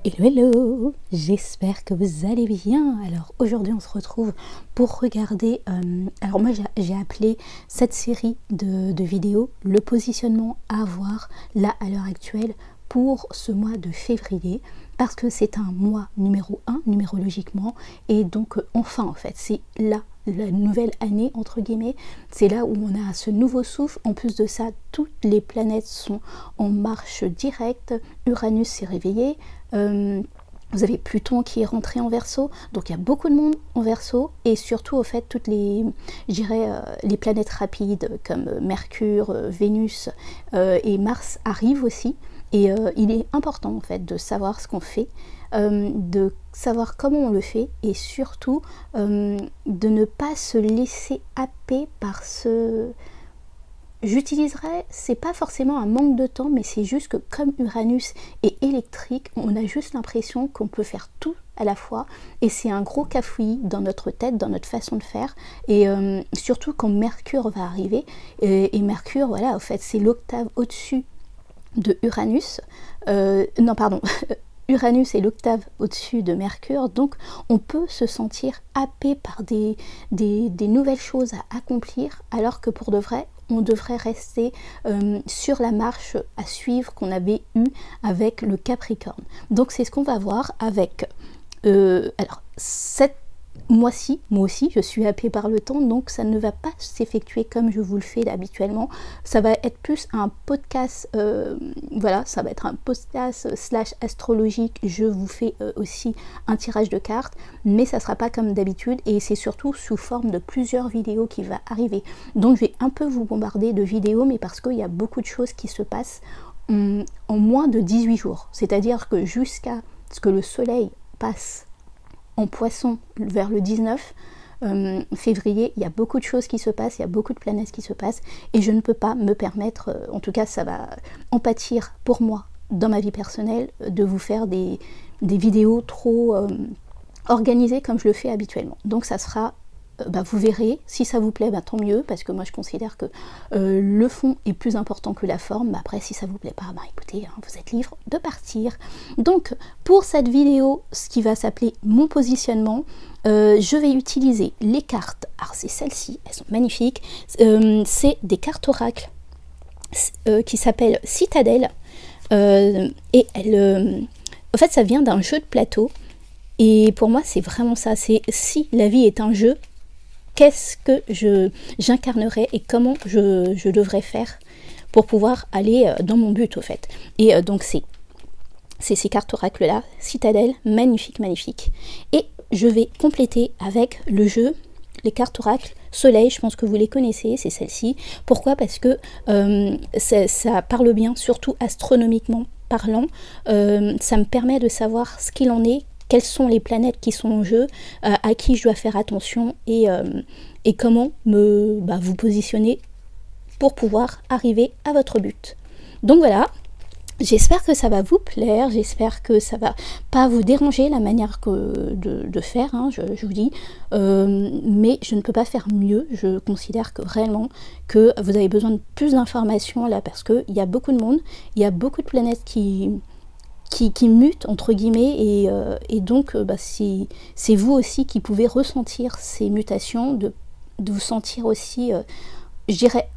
Hello, hello, j'espère que vous allez bien. Alors aujourd'hui on se retrouve pour regarder, alors moi j'ai appelé cette série de vidéos le positionnement à avoir là à l'heure actuelle pour ce mois de février, parce que c'est un mois numéro 1 numérologiquement, et donc enfin en fait c'est là la nouvelle année entre guillemets, c'est là où on a ce nouveau souffle. En plus de ça, toutes les planètes sont en marche directe, Uranus s'est réveillé, vous avez Pluton qui est rentré en Verseau, donc il y a beaucoup de monde en Verseau, et surtout au fait toutes les, je dirais, les planètes rapides comme Mercure, Vénus et Mars arrivent aussi. Et il est important en fait de savoir ce qu'on fait, de savoir comment on le fait, et surtout de ne pas se laisser happer par ce... J'utiliserais, c'est pas forcément un manque de temps, mais c'est juste que comme Uranus est électrique, on a juste l'impression qu'on peut faire tout à la fois, et c'est un gros cafouillis dans notre tête, dans notre façon de faire, et surtout quand Mercure va arriver, et Mercure, voilà, en fait, c'est l'octave au-dessus de Uranus, non pardon, Uranus est l'octave au-dessus de Mercure, donc on peut se sentir happé par des nouvelles choses à accomplir, alors que pour de vrai, on devrait rester sur la marche à suivre qu'on avait eu avec le Capricorne. Donc c'est ce qu'on va voir avec, alors cette mois-ci, moi aussi, je suis happée par le temps, donc ça ne va pas s'effectuer comme je vous le fais habituellement. Ça va être plus un podcast, voilà, ça va être un podcast slash astrologique. Je vous fais aussi un tirage de cartes, mais ça sera pas comme d'habitude, et c'est surtout sous forme de plusieurs vidéos qui va arriver. Donc je vais un peu vous bombarder de vidéos, mais parce qu'il y a beaucoup de choses qui se passent en moins de 18 jours. C'est-à-dire que jusqu'à ce que le soleil passe en Poisson vers le 19 février, il y a beaucoup de choses qui se passent, il y a beaucoup de planètes qui se passent, et je ne peux pas me permettre, en tout cas ça va en pâtir pour moi dans ma vie personnelle, de vous faire des vidéos trop organisées comme je le fais habituellement. Donc ça sera, vous verrez, si ça vous plaît, tant mieux, parce que moi je considère que le fond est plus important que la forme. Mais après, si ça vous plaît pas, écoutez, hein, vous êtes libre de partir. Donc pour cette vidéo, ce qui va s'appeler mon positionnement, je vais utiliser les cartes. Alors c'est celles-ci, elles sont magnifiques, c'est des cartes oracles qui s'appellent Citadelle, et elles, en fait ça vient d'un jeu de plateau, et pour moi c'est vraiment ça, c'est si la vie est un jeu, qu'est-ce que j'incarnerais et comment je devrais faire pour pouvoir aller dans mon but au fait. Et donc c'est ces cartes oracles là, Citadelle, magnifique, magnifique. Et je vais compléter avec le jeu, les cartes oracles Soleil, je pense que vous les connaissez, c'est celle-ci. Pourquoi? Parce que ça parle bien, surtout astronomiquement parlant, ça me permet de savoir ce qu'il en est, quelles sont les planètes qui sont en jeu, à qui je dois faire attention, et comment vous positionner pour pouvoir arriver à votre but. Donc voilà, j'espère que ça va vous plaire, j'espère que ça va pas vous déranger la manière de faire, hein, je vous dis, mais je ne peux pas faire mieux. Je considère que réellement que vous avez besoin de plus d'informations là, parce qu'il y a beaucoup de monde, il y a beaucoup de planètes qui mutent entre guillemets, et donc c'est vous aussi qui pouvez ressentir ces mutations, de vous sentir aussi, je dirais,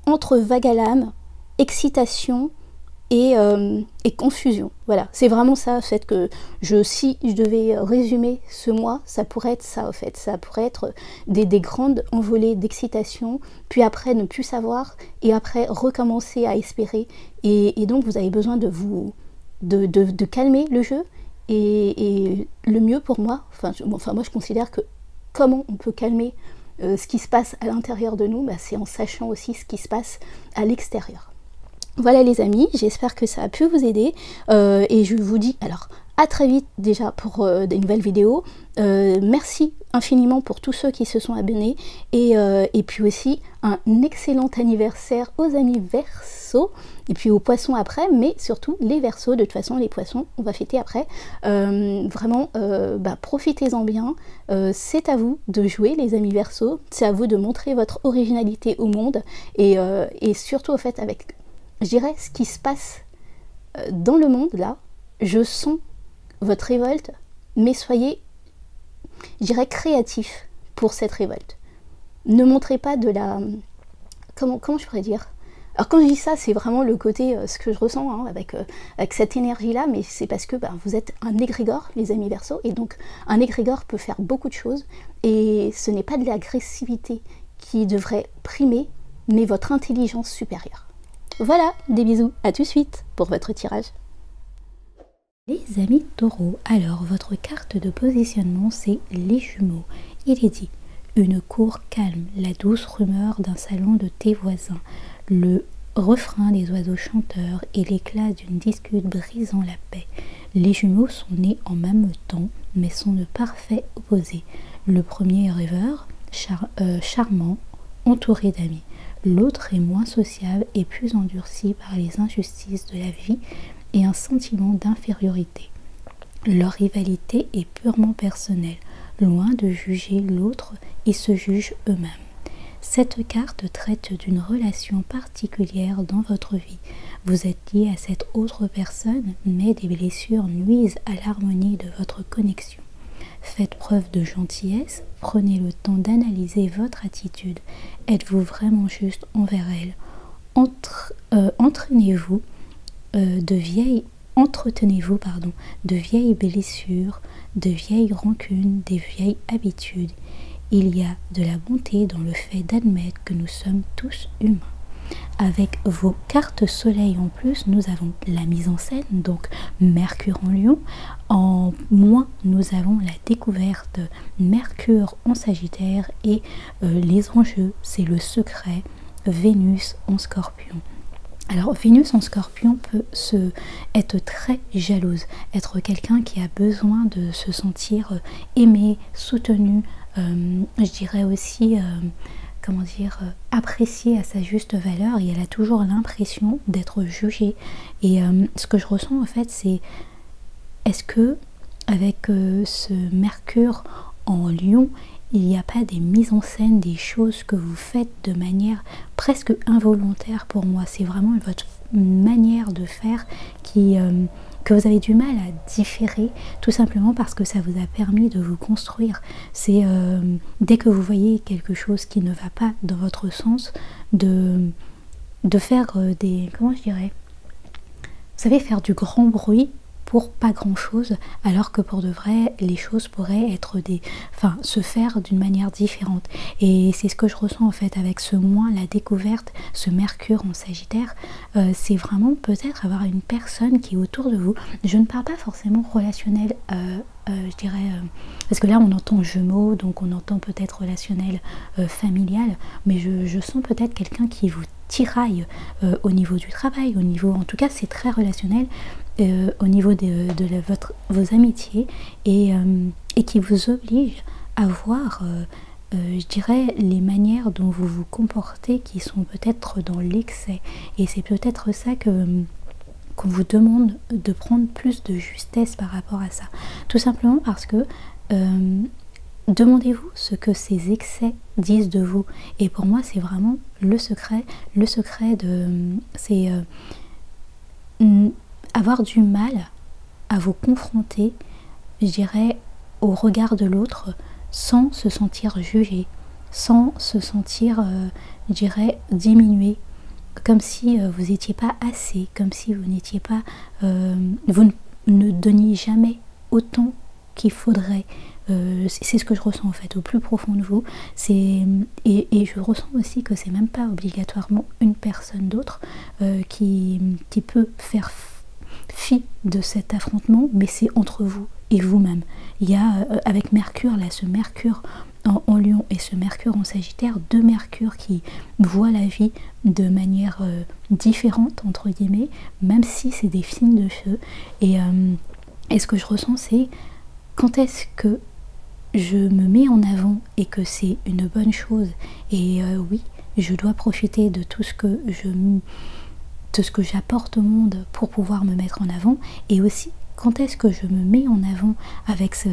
entre vague à l'âme, excitation et confusion. Voilà, c'est vraiment ça en fait, que si je devais résumer ce mois, ça pourrait être ça en fait, ça pourrait être des grandes envolées d'excitation, puis après ne plus savoir, et après recommencer à espérer, et donc vous avez besoin de calmer le jeu, et le mieux pour moi, enfin moi je considère que comment on peut calmer ce qui se passe à l'intérieur de nous, c'est en sachant aussi ce qui se passe à l'extérieur. Voilà les amis, j'espère que ça a pu vous aider, et je vous dis alors à très vite déjà pour des nouvelles vidéos. Merci infiniment pour tous ceux qui se sont abonnés, et puis aussi un excellent anniversaire aux amis Verseau, et puis aux poissons après, mais surtout les Verseaux. De toute façon les poissons on va fêter après, vraiment profitez-en bien, c'est à vous de jouer les amis Verseaux, c'est à vous de montrer votre originalité au monde, et surtout au fait avec, je dirais, ce qui se passe dans le monde là, je sens votre révolte, mais soyez, je dirais, créatif pour cette révolte. Ne montrez pas de la... Comment je pourrais dire? Alors quand je dis ça, c'est vraiment le côté, ce que je ressens hein, avec cette énergie-là, mais c'est parce que vous êtes un égrégore, les amis Verseaux, et donc un égrégore peut faire beaucoup de choses, et ce n'est pas de l'agressivité qui devrait primer, mais votre intelligence supérieure. Voilà, des bisous, à tout de suite pour votre tirage. Les amis Taureaux, alors votre carte de positionnement c'est les Jumeaux. Il est dit, une cour calme, la douce rumeur d'un salon de tes voisins, le refrain des oiseaux chanteurs et l'éclat d'une discute brisant la paix. Les Jumeaux sont nés en même temps, mais sont de parfaits opposés. Le premier est rêveur, charmant, entouré d'amis. L'autre est moins sociable et plus endurci par les injustices de la vie et un sentiment d'infériorité. Leur rivalité est purement personnelle. Loin de juger l'autre, ils se jugent eux-mêmes. Cette carte traite d'une relation particulière dans votre vie. Vous êtes lié à cette autre personne, mais des blessures nuisent à l'harmonie de votre connexion. Faites preuve de gentillesse, prenez le temps d'analyser votre attitude. Êtes-vous vraiment juste envers elle? Entretenez-vous de vieilles blessures, de vieilles rancunes, des vieilles habitudes. Il y a de la bonté dans le fait d'admettre que nous sommes tous humains. Avec vos cartes soleil en plus, nous avons la mise en scène, donc Mercure en Lion. En moins, nous avons la découverte Mercure en Sagittaire et les enjeux, c'est le secret Vénus en Scorpion. Alors Vénus en Scorpion peut être très jalouse, être quelqu'un qui a besoin de se sentir aimé, soutenu, je dirais aussi, comment dire, apprécié à sa juste valeur, et elle a toujours l'impression d'être jugée. Et ce que je ressens en fait, c'est est-ce que avec ce Mercure en Lion, il n'y a pas des mises en scène, des choses que vous faites de manière presque involontaire pour moi? C'est vraiment votre manière de faire que vous avez du mal à différer, tout simplement parce que ça vous a permis de vous construire. C'est dès que vous voyez quelque chose qui ne va pas dans votre sens, de faire des... comment je dirais? Vous savez, faire du grand bruit pour pas grand chose, alors que pour de vrai les choses pourraient être se faire d'une manière différente. Et c'est ce que je ressens en fait avec ce mois, la découverte, ce Mercure en Sagittaire. C'est vraiment peut-être avoir une personne qui est autour de vous. Je ne parle pas forcément relationnel, je dirais, parce que là on entend Jumeaux, donc on entend peut-être relationnel familial, mais je sens peut-être quelqu'un qui vous tiraille au niveau du travail, au niveau, en tout cas c'est très relationnel, au niveau de vos amitiés, et qui vous oblige à voir, je dirais, les manières dont vous vous comportez qui sont peut-être dans l'excès. Et c'est peut-être ça qu'on vous demande de prendre plus de justesse par rapport à ça. Tout simplement parce que demandez-vous ce que ces excès disent de vous. Et pour moi, c'est vraiment le secret. Le secret c'est avoir du mal à vous confronter, je dirais, au regard de l'autre sans se sentir jugé, sans se sentir, je dirais, diminué, comme si vous n'étiez pas assez, comme si vous n'étiez pas, vous ne donniez jamais autant qu'il faudrait. C'est ce que je ressens en fait au plus profond de vous. Et je ressens aussi que c'est même pas obligatoirement une personne d'autre qui peut faire fi de cet affrontement, mais c'est entre vous et vous-même. Il y a avec Mercure, là, ce Mercure en Lion et ce Mercure en Sagittaire, deux Mercures qui voient la vie de manière différente, entre guillemets, même si c'est des signes de feu. Et ce que je ressens, c'est quand est-ce que je me mets en avant et que c'est une bonne chose. Et oui, je dois profiter de tout ce que j'apporte au monde pour pouvoir me mettre en avant. Et aussi, quand est-ce que je me mets en avant avec ce...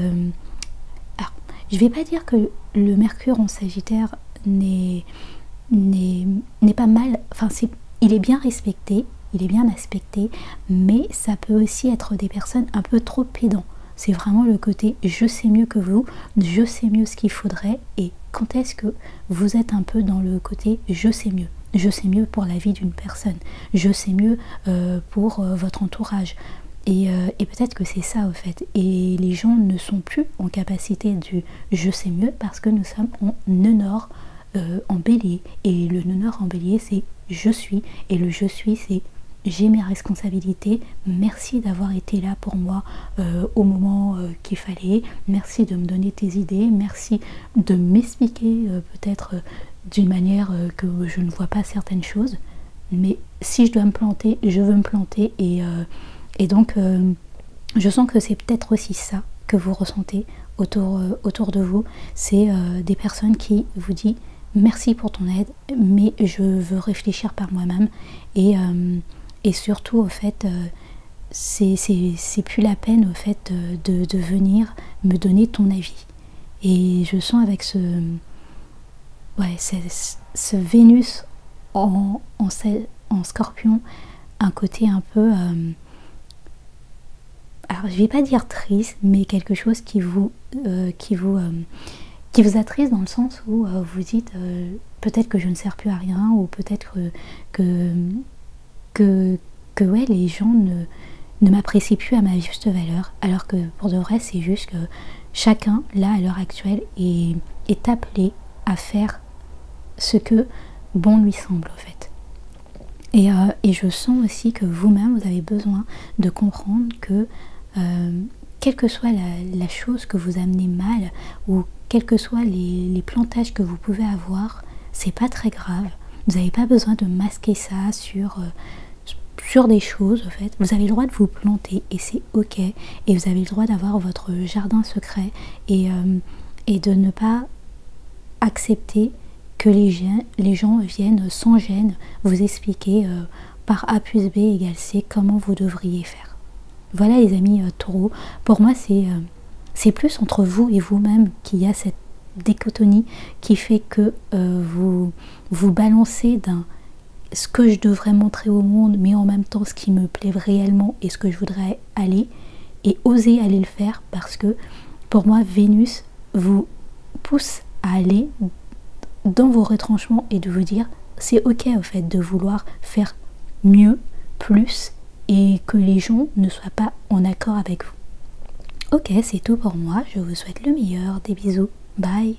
Alors, je vais pas dire que le Mercure en Sagittaire n'est pas mal, enfin il est bien respecté, il est bien aspecté, mais ça peut aussi être des personnes un peu trop pédants. C'est vraiment le côté je sais mieux que vous, je sais mieux ce qu'il faudrait, et quand est-ce que vous êtes un peu dans le côté je sais mieux. Je sais mieux pour la vie d'une personne, je sais mieux pour votre entourage. Et peut-être que c'est ça au fait. Et les gens ne sont plus en capacité du je sais mieux parce que nous sommes en nœud en bélier. Et le nœud en bélier c'est je suis. Et le je suis c'est j'ai mes responsabilités. Merci d'avoir été là pour moi au moment qu'il fallait. Merci de me donner tes idées. Merci de m'expliquer peut-être d'une manière que je ne vois pas certaines choses. Mais si je dois me planter, je veux me planter. Et donc, je sens que c'est peut-être aussi ça que vous ressentez autour de vous. C'est des personnes qui vous disent merci pour ton aide, mais je veux réfléchir par moi-même. Et surtout, au fait, c'est plus la peine, au fait, de venir me donner ton avis. Et je sens avec ce Vénus en Scorpion, un côté un peu... alors je vais pas dire triste, mais quelque chose qui vous attriste dans le sens où vous dites peut-être que je ne sers plus à rien, ou peut-être que ouais, les gens ne m'apprécient plus à ma juste valeur, alors que pour de vrai c'est juste que chacun là à l'heure actuelle est appelé à faire ce que bon lui semble en fait. Et je sens aussi que vous-même vous avez besoin de comprendre que quelle que soit la chose que vous amenez mal, ou quels que soient les plantages que vous pouvez avoir, c'est pas très grave. Vous n'avez pas besoin de masquer ça sur des choses en fait. Vous avez le droit de vous planter et c'est ok. Et vous avez le droit d'avoir votre jardin secret et de ne pas accepter que les gens viennent sans gêne vous expliquer par A plus B égale C comment vous devriez faire. Voilà les amis taureaux, pour moi c'est plus entre vous et vous-même qu'il y a cette dichotomie qui fait que vous balancez d'un ce que je devrais montrer au monde, mais en même temps ce qui me plaît réellement et ce que je voudrais aller, et oser aller le faire, parce que pour moi Vénus vous pousse à aller dans vos retranchements et de vous dire c'est ok au fait de vouloir faire mieux, plus, et que les gens ne soient pas en accord avec vous. Ok, c'est tout pour moi, je vous souhaite le meilleur, des bisous, bye.